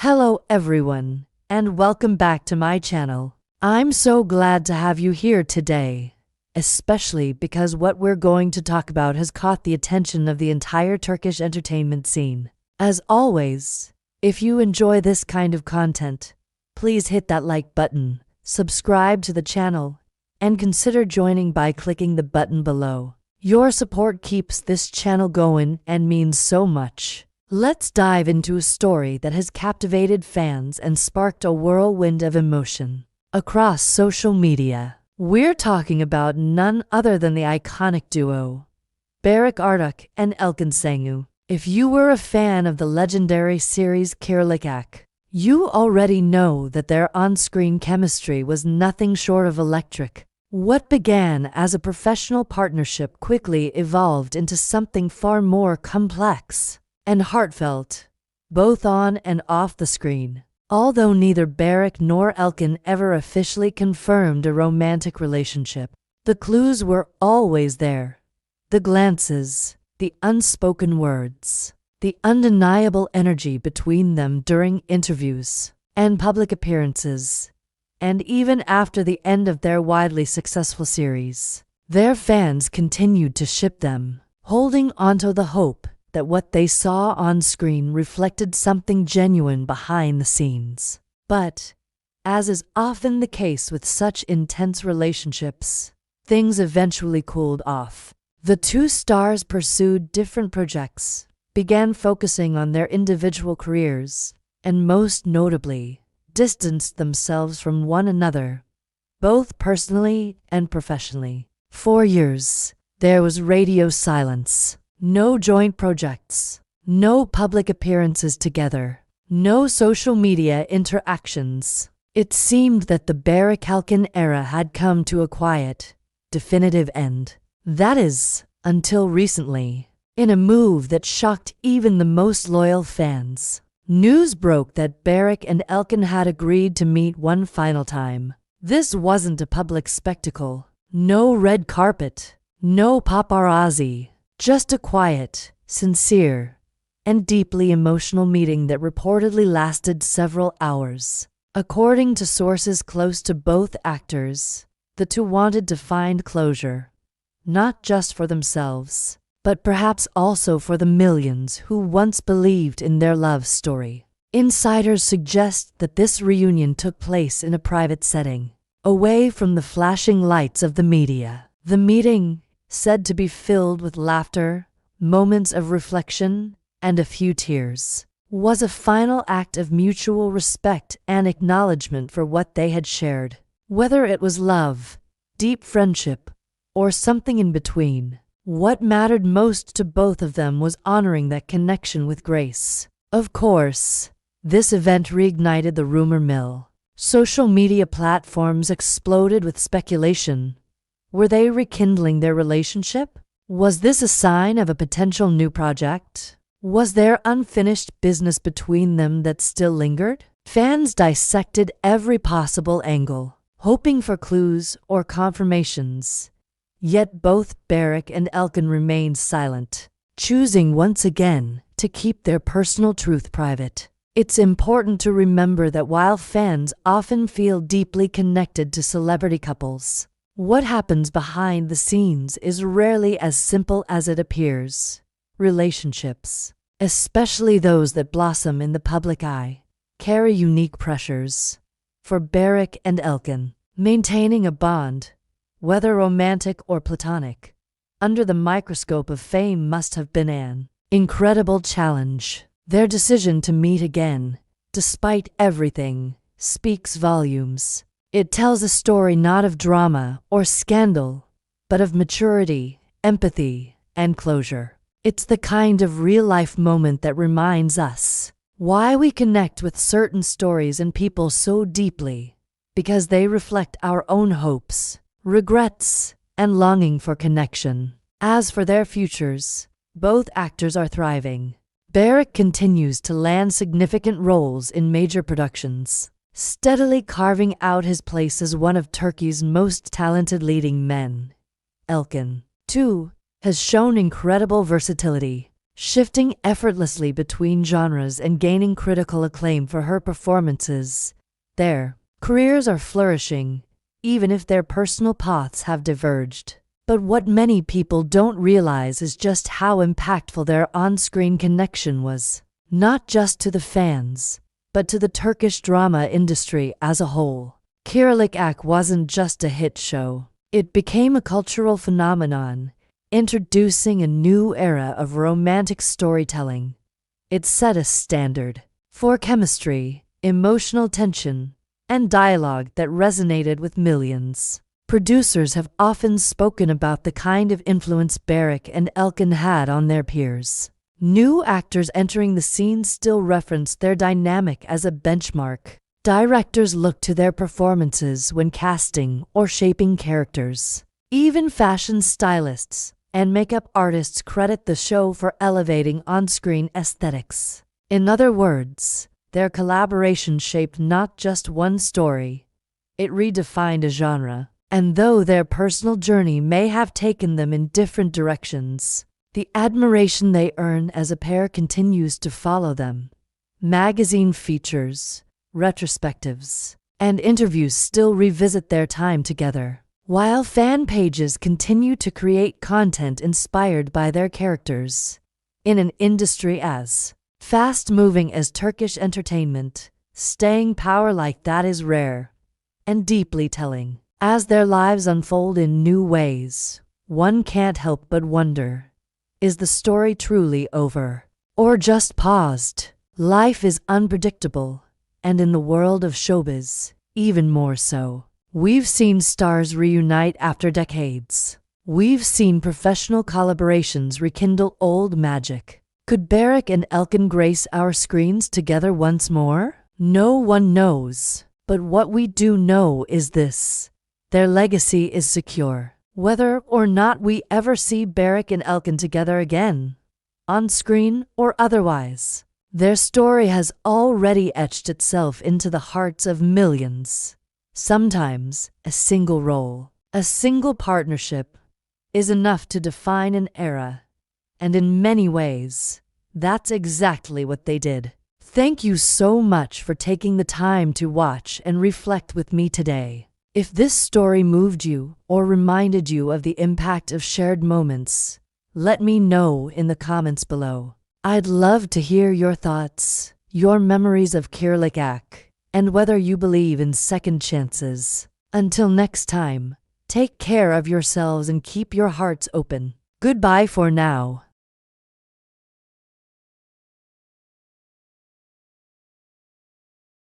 Hello everyone, and welcome back to my channel. I'm so glad to have you here today, especially because what we're going to talk about has caught the attention of the entire Turkish entertainment scene. As always, if you enjoy this kind of content, please hit that like button, subscribe to the channel, and consider joining by clicking the button below. Your support keeps this channel going and means so much. Let's dive into a story that has captivated fans and sparked a whirlwind of emotion across social media. We're talking about none other than the iconic duo, Barış and Elçin Sangu. If you were a fan of the legendary series Kirlikak, you already know that their on-screen chemistry was nothing short of electric. What began as a professional partnership quickly evolved into something far more complex and heartfelt, both on and off the screen. Although neither Barış nor Elçin ever officially confirmed a romantic relationship, the clues were always there. The glances, the unspoken words, the undeniable energy between them during interviews and public appearances, and even after the end of their widely successful series. Their fans continued to ship them, holding onto the hope that what they saw on screen reflected something genuine behind the scenes. But, as is often the case with such intense relationships, things eventually cooled off. The two stars pursued different projects, began focusing on their individual careers, and most notably, distanced themselves from one another, both personally and professionally. For years, there was radio silence. No joint projects, no public appearances together, no social media interactions. It seemed that the Barış-Elçin era had come to a quiet, definitive end. That is, until recently, in a move that shocked even the most loyal fans. News broke that Barış and Elçin had agreed to meet one final time. This wasn't a public spectacle. No red carpet, no paparazzi. Just a quiet, sincere, and deeply emotional meeting that reportedly lasted several hours. According to sources close to both actors, the two wanted to find closure, not just for themselves, but perhaps also for the millions who once believed in their love story. Insiders suggest that this reunion took place in a private setting, away from the flashing lights of the media. The meeting, said to be filled with laughter, moments of reflection, and a few tears, was a final act of mutual respect and acknowledgement for what they had shared. Whether it was love, deep friendship, or something in between, what mattered most to both of them was honoring that connection with grace. Of course, this event reignited the rumor mill. Social media platforms exploded with speculation. Were they rekindling their relationship? Was this a sign of a potential new project? Was there unfinished business between them that still lingered? Fans dissected every possible angle, hoping for clues or confirmations. Yet both Barış and Elçin remained silent, choosing once again to keep their personal truth private. It's important to remember that while fans often feel deeply connected to celebrity couples, what happens behind the scenes is rarely as simple as it appears. Relationships, especially those that blossom in the public eye, carry unique pressures. For Barış and Elçin, maintaining a bond, whether romantic or platonic, under the microscope of fame must have been an incredible challenge. Their decision to meet again, despite everything, speaks volumes. It tells a story not of drama or scandal, but of maturity, empathy, and closure. It's the kind of real-life moment that reminds us why we connect with certain stories and people so deeply, because they reflect our own hopes, regrets, and longing for connection. As for their futures, both actors are thriving. Barış continues to land significant roles in major productions, steadily carving out his place as one of Turkey's most talented leading men. Elçin, too, has shown incredible versatility, shifting effortlessly between genres and gaining critical acclaim for her performances. Their careers are flourishing, even if their personal paths have diverged. But what many people don't realize is just how impactful their on-screen connection was, not just to the fans, but to the Turkish drama industry as a whole. Kiralık Ak wasn't just a hit show. It became a cultural phenomenon, introducing a new era of romantic storytelling. It set a standard for chemistry, emotional tension, and dialogue that resonated with millions. Producers have often spoken about the kind of influence Barış and Elçin had on their peers. New actors entering the scene still reference their dynamic as a benchmark. Directors look to their performances when casting or shaping characters. Even fashion stylists and makeup artists credit the show for elevating on-screen aesthetics. In other words, their collaboration shaped not just one story, it redefined a genre. And though their personal journey may have taken them in different directions, the admiration they earn as a pair continues to follow them. Magazine features, retrospectives, and interviews still revisit their time together, while fan pages continue to create content inspired by their characters. In an industry as fast-moving as Turkish entertainment, staying power like that is rare and deeply telling. As their lives unfold in new ways, one can't help but wonder, is the story truly over? Or just paused? Life is unpredictable, and in the world of showbiz, even more so. We've seen stars reunite after decades. We've seen professional collaborations rekindle old magic. Could Barış and Elçin grace our screens together once more? No one knows, but what we do know is this. Their legacy is secure, whether or not we ever see Barış and Elçin together again, on screen or otherwise. Their story has already etched itself into the hearts of millions. Sometimes, a single role, a single partnership, is enough to define an era, and in many ways, that's exactly what they did. Thank you so much for taking the time to watch and reflect with me today. If this story moved you or reminded you of the impact of shared moments, let me know in the comments below. I'd love to hear your thoughts, your memories of Kiralık Ak, and whether you believe in second chances. Until next time, take care of yourselves and keep your hearts open. Goodbye for now.